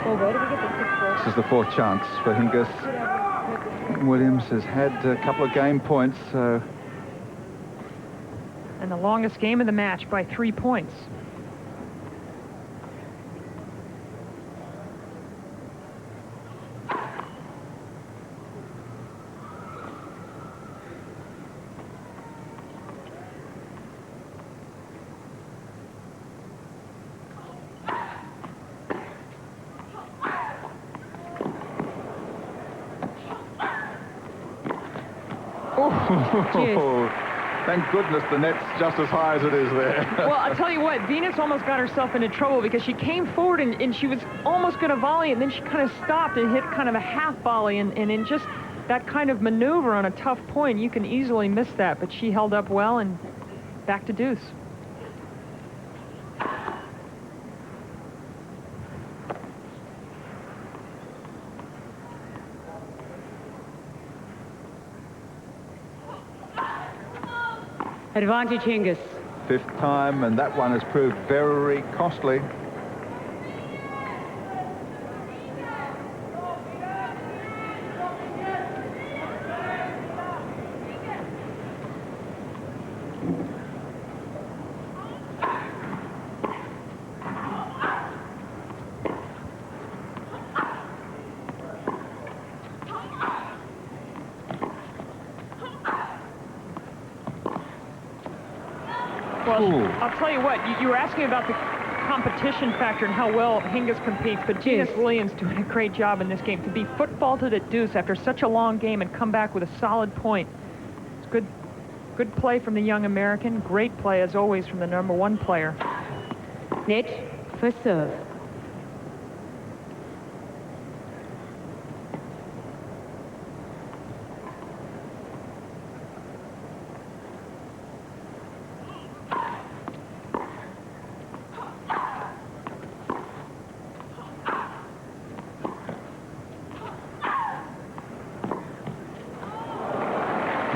Well, where do we get the 6-4? This is the fourth chance for Hingis. Williams has had a couple of game points, so... And the longest game of the match by 3 points. Oh, thank goodness the net's just as high as it is there. Well, I'll tell you what, Venus almost got herself into trouble because she came forward and she was almost going to volley, and then she kind of stopped and hit kind of a half volley, and in just that kind of maneuver on a tough point, you can easily miss that, but she held up well and back to deuce. Advantage Hingis. Fifth time, and that one has proved very costly. Well, I'll tell you what, you were asking about the competition factor and how well Hingis competes, but Venus Williams doing a great job in this game. To be foot-faulted at deuce after such a long game and come back with a solid point. It's good play from the young American. Great play, as always, from the #1 player. Net for serve.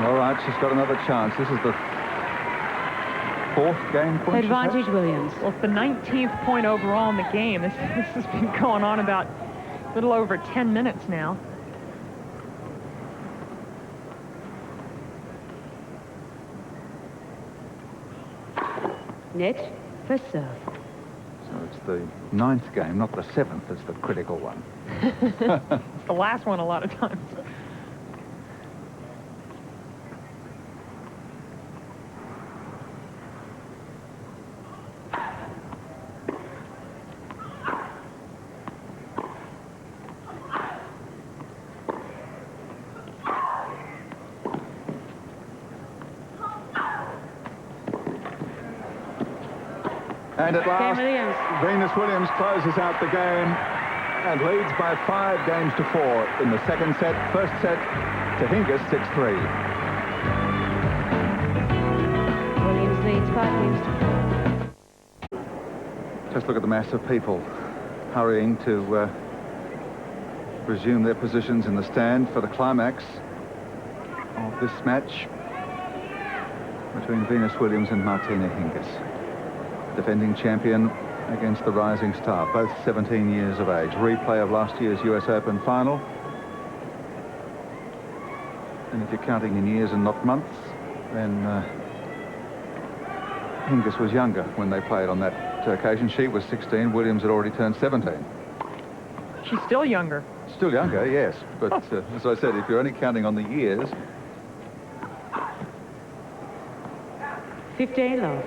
All right, she's got another chance. This is the fourth game point. Advantage Williams. Well, it's the 19th point overall in the game. This has been going on about a little over 10 minutes now. Net for serve. So it's the 9th game, not the 7th. It's the critical one. It's the last one a lot of times. And at last, Venus Williams closes out the game and leads by 5 games to 4 in the second set. First set to Hingis, 6-3. Williams leads 5 games to 4. Just look at the mass of people hurrying to resume their positions in the stand for the climax of this match between Venus Williams and Martina Hingis. Defending champion against the rising star, both 17 years of age. Replay of last year's US Open final. And if you're counting in years and not months, then Hingis was younger when they played on that occasion. She was 16. Williams had already turned 17. She's still younger. Still younger, yes. But as I said, if you're only counting on the years... 15 love.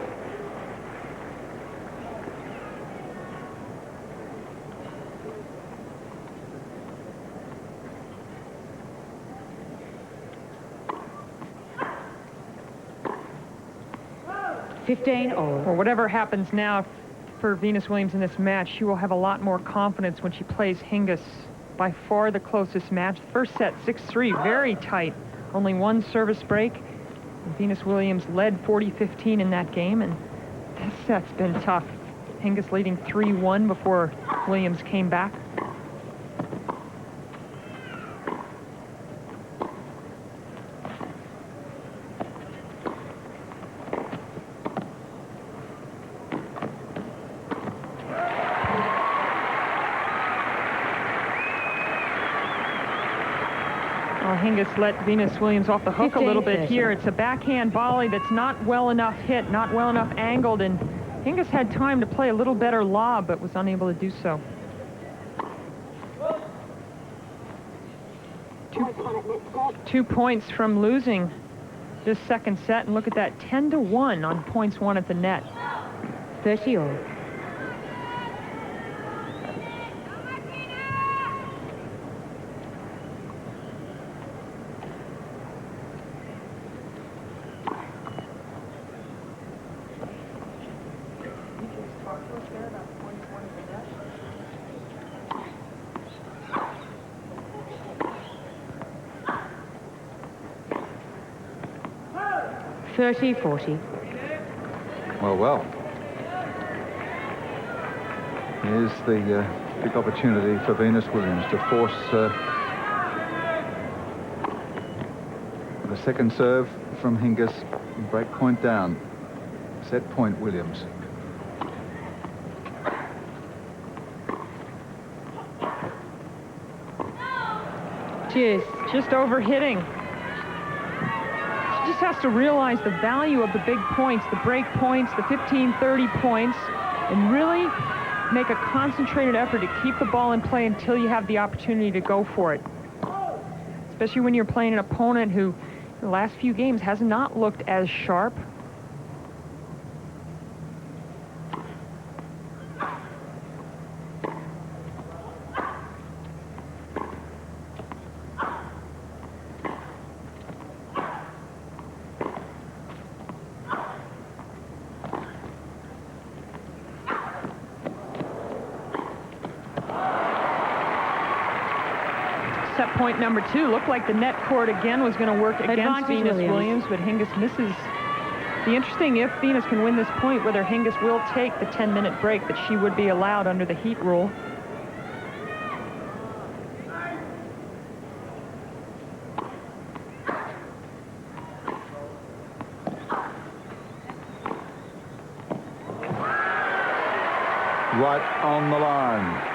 Or whatever happens now for Venus Williams in this match, she will have a lot more confidence when she plays Hingis. By far the closest match. First set, 6-3, very tight. Only one service break. Venus Williams led 40-15 in that game, and this set's been tough. Hingis leading 3-1 before Williams came back. Well, Hingis let Venus Williams off the hook a little bit here. It's a backhand volley that's not well enough hit, not well enough angled, and Hingis had time to play a little better lob, but was unable to do so. Two points from losing this second set, and look at that, 10-1 on points won at the net. 30 all. .30-40. Well. Here's the big opportunity for Venus Williams to force the second serve from Hingis. Break point down. Set point Williams. Just overhitting. She just has to realize the value of the big points, the break points, the 15-30 points, and really make a concentrated effort to keep the ball in play until you have the opportunity to go for it. Especially when you're playing an opponent who, in the last few games, has not looked as sharp. Set point number 2. Looked like the net court again was going to work against Venus Williams, but Hingis misses. Be interesting if Venus can win this point, whether Hingis will take the 10-minute break that she would be allowed under the heat rule. Right on the line.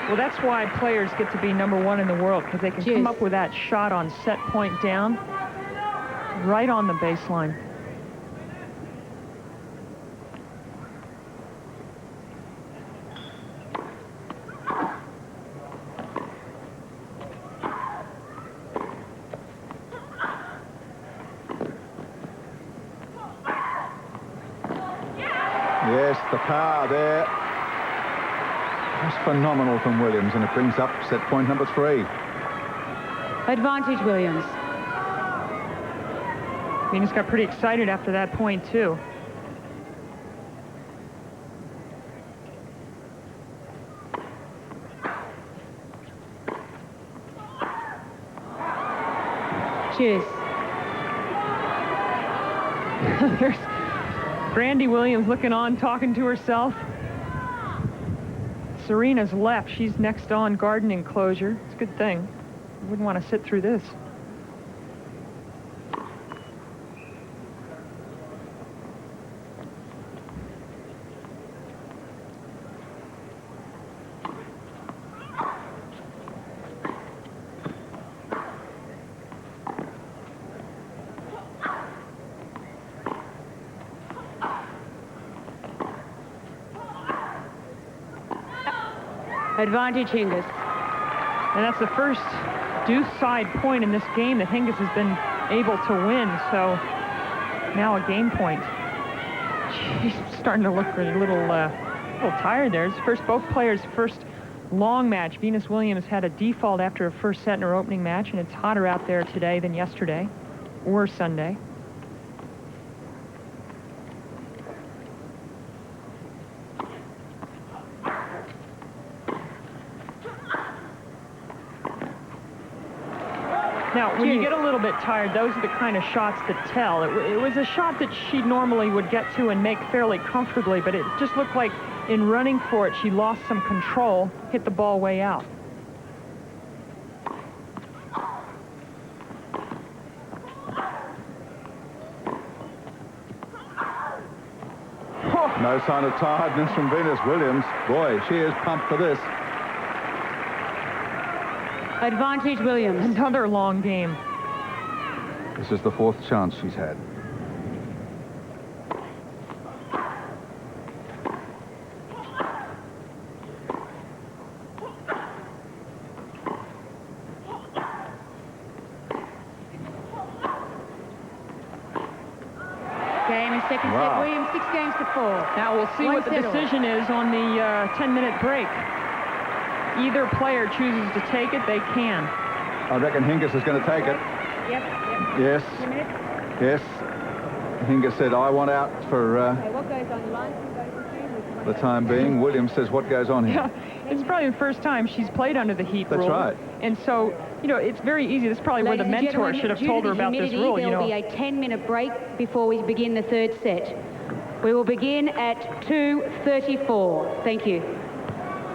Well, that's why players get to be #1 in the world, because they can come up with that shot on set point down, right on the baseline. Yes, the power there. That's phenomenal from Williams, and it brings up set point number 3. Advantage Williams. Venus got pretty excited after that point, too. Cheers. There's Brandy Williams looking on, talking to herself. Serena's left. She's next on garden enclosure. It's a good thing. I wouldn't want to sit through this. Advantage Hingis. And that's the first deuce side point in this game that Hingis has been able to win. So now a game point. She's starting to look a little tired there. It's both players' first long match. Venus Williams had a default after a first set in her opening match, and it's hotter out there today than yesterday or Sunday. Now, when you get a little bit tired, those are the kind of shots that tell. It was a shot that she normally would get to and make fairly comfortably, but it just looked like in running for it, she lost some control, hit the ball way out. No sign of tiredness from Venus Williams. Boy, she is pumped for this. Advantage Williams. Another long game. This is the fourth chance she's had. Game in second Wow. set. Williams 6 games to 4. Now we'll see what the One set all. decision is on the 10-minute break. Either player chooses to take it, they can. I reckon Hingis is going to take it. Yep. Yes. 2 minutes. Yes. Hingis said, I want out for Okay, what goes on the line? the time being. Williams says, what goes on here? It's probably the first time she's played under the heat That's rule. right. And so, you know, it's very easy. This is probably where the mentor should have told her about this rule, you There will know. be a 10-minute break before we begin the third set. We will begin at 2:34. Thank you.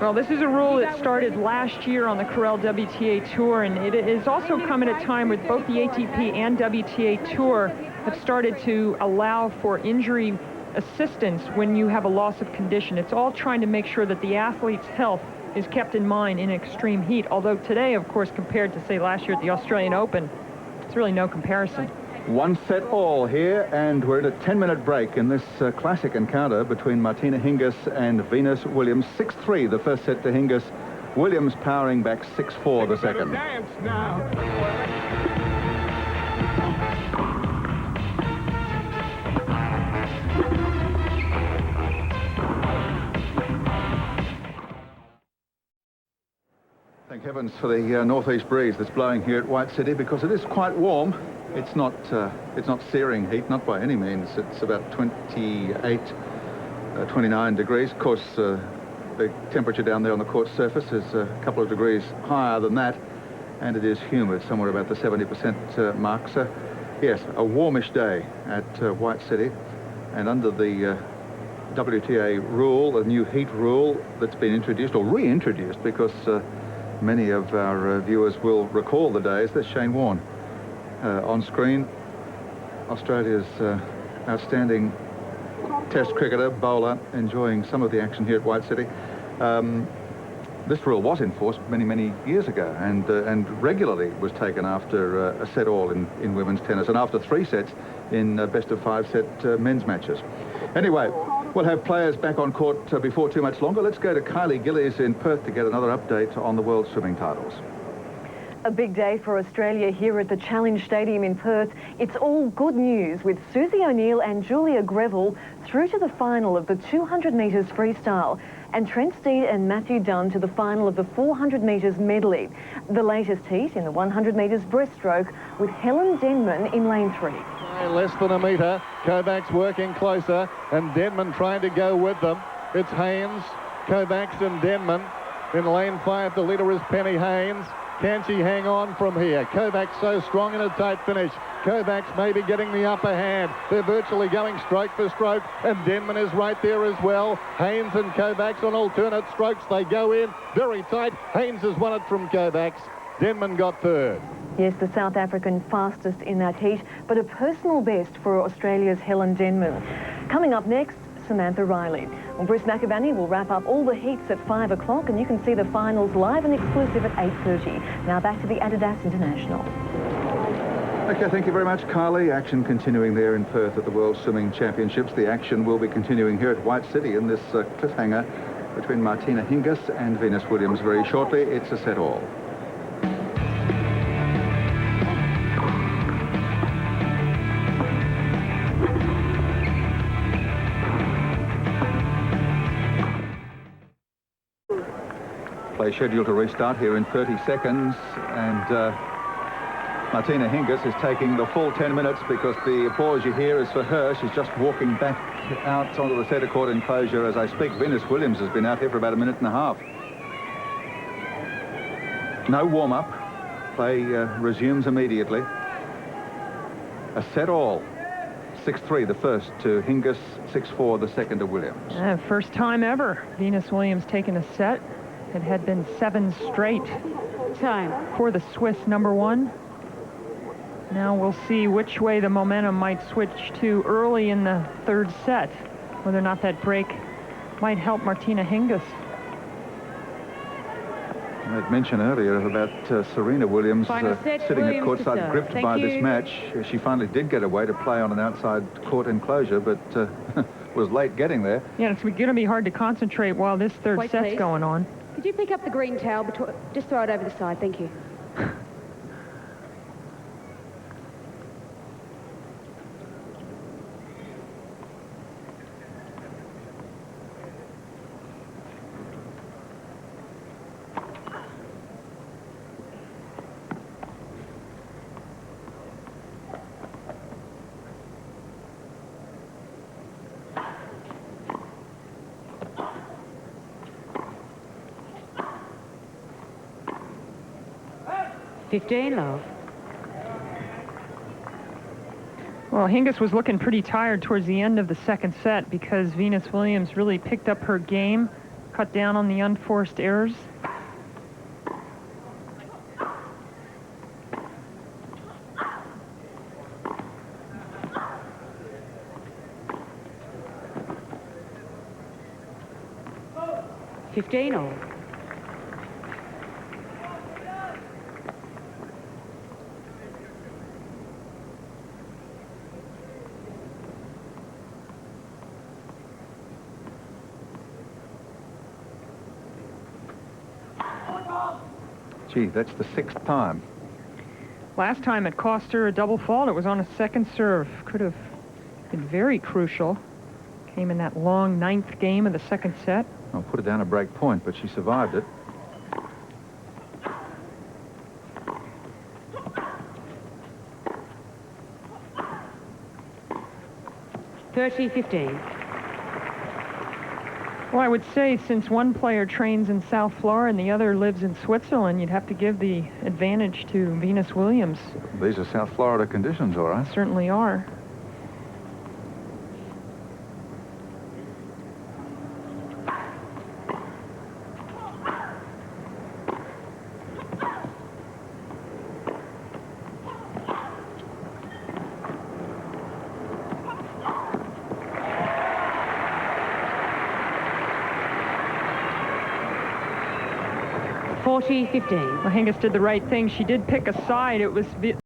Well, this is a rule that started last year on the Corel WTA Tour, and it is also come at a time with both the ATP and WTA Tour have started to allow for injury assistance when you have a loss of condition. It's all trying to make sure that the athlete's health is kept in mind in extreme heat, although today, of course, compared to, say, last year at the Australian Open, it's really no comparison. 1 set all here, and we're at a 10-minute break in this classic encounter between Martina Hingis and Venus Williams. 6-3 the first set to Hingis. Williams powering back 6-4 the second. Dance now. Thank heavens for the northeast breeze that's blowing here at White City, because it is quite warm. It's not searing heat, not by any means. It's about 28, 29 degrees. Of course, the temperature down there on the court surface is a couple of degrees higher than that, and it is humid, somewhere about the 70% mark. So, yes, a warmish day at White City, and under the WTA rule, a new heat rule that's been introduced, or reintroduced, because many of our viewers will recall the days. There's Shane Warne on screen, Australia's outstanding test cricketer, bowler, enjoying some of the action here at White City. This rule was enforced many, many years ago, and regularly was taken after a set all in women's tennis, and after 3 sets in best of 5 set men's matches. Anyway, we'll have players back on court before too much longer. Let's go to Kylie Gillies in Perth to get another update on the World Swimming titles. A big day for Australia here at the Challenge Stadium in Perth. It's all good news, with Susie O'Neill and Julia Greville through to the final of the 200 metres freestyle, and Trent Steed and Matthew Dunn to the final of the 400 metres medley. The latest heat in the 100 metres breaststroke, with Helen Denman in lane 3. Less than a metre. Kovacs working closer, and Denman trying to go with them. It's Haynes, Kovacs and Denman. In lane 5, the leader is Penny Haynes. Can she hang on from here? Kovacs so strong in a tight finish. Kovacs maybe getting the upper hand. They're virtually going stroke for stroke, and Denman is right there as well. Haynes and Kovacs on alternate strokes. They go in very tight. Haynes has won it from Kovacs. Denman got third. Yes, the South African fastest in that heat, but a personal best for Australia's Helen Denman. Coming up next, Samantha Riley. Well, Bruce McAvaney will wrap up all the heats at 5 o'clock, and you can see the finals live and exclusive at 8:30. Now back to the Adidas International. Okay, thank you very much, Kylie. Action continuing there in Perth at the World Swimming Championships. The action will be continuing here at White City in this cliffhanger between Martina Hingis and Venus Williams very shortly. It's a set all. Play scheduled to restart here in 30 seconds, and Martina Hingis is taking the full 10 minutes because the applause you hear is for her. She's just walking back out onto the centre court enclosure as I speak. Venus Williams has been out here for about a minute and a half. No warm-up. Play resumes immediately. A set all. 6-3 the first to Hingis, 6-4 the second to Williams. First time ever Venus Williams taking a set. It had been 7 straight Time. for the Swiss #1. Now we'll see which way the momentum might switch to early in the third set, whether or not that break might help Martina Hingis. I made mention earlier about Serena Williams Final set, sitting Williams at to courtside serve. gripped Thank by you. this match. She finally did get away to play on an outside court enclosure, but was late getting there. Yeah, it's going to be hard to concentrate while this third Wait, set's please. going on. Could you pick up the green towel? Just throw it over the side. Thank you. Love. Well, Hingis was looking pretty tired towards the end of the second set because Venus Williams really picked up her game, cut down on the unforced errors. All. Gee, that's the 6th time. Last time it cost her a double fault. It was on a second serve. Could have been very crucial. Came in that long 9th game of the second set. I'll put it down a break point, but she survived it. Well, I would say since one player trains in South Florida and the other lives in Switzerland, you'd have to give the advantage to Venus Williams. These are South Florida conditions, all right. Certainly are. Well, Hingis did the right thing. She did pick a side. It was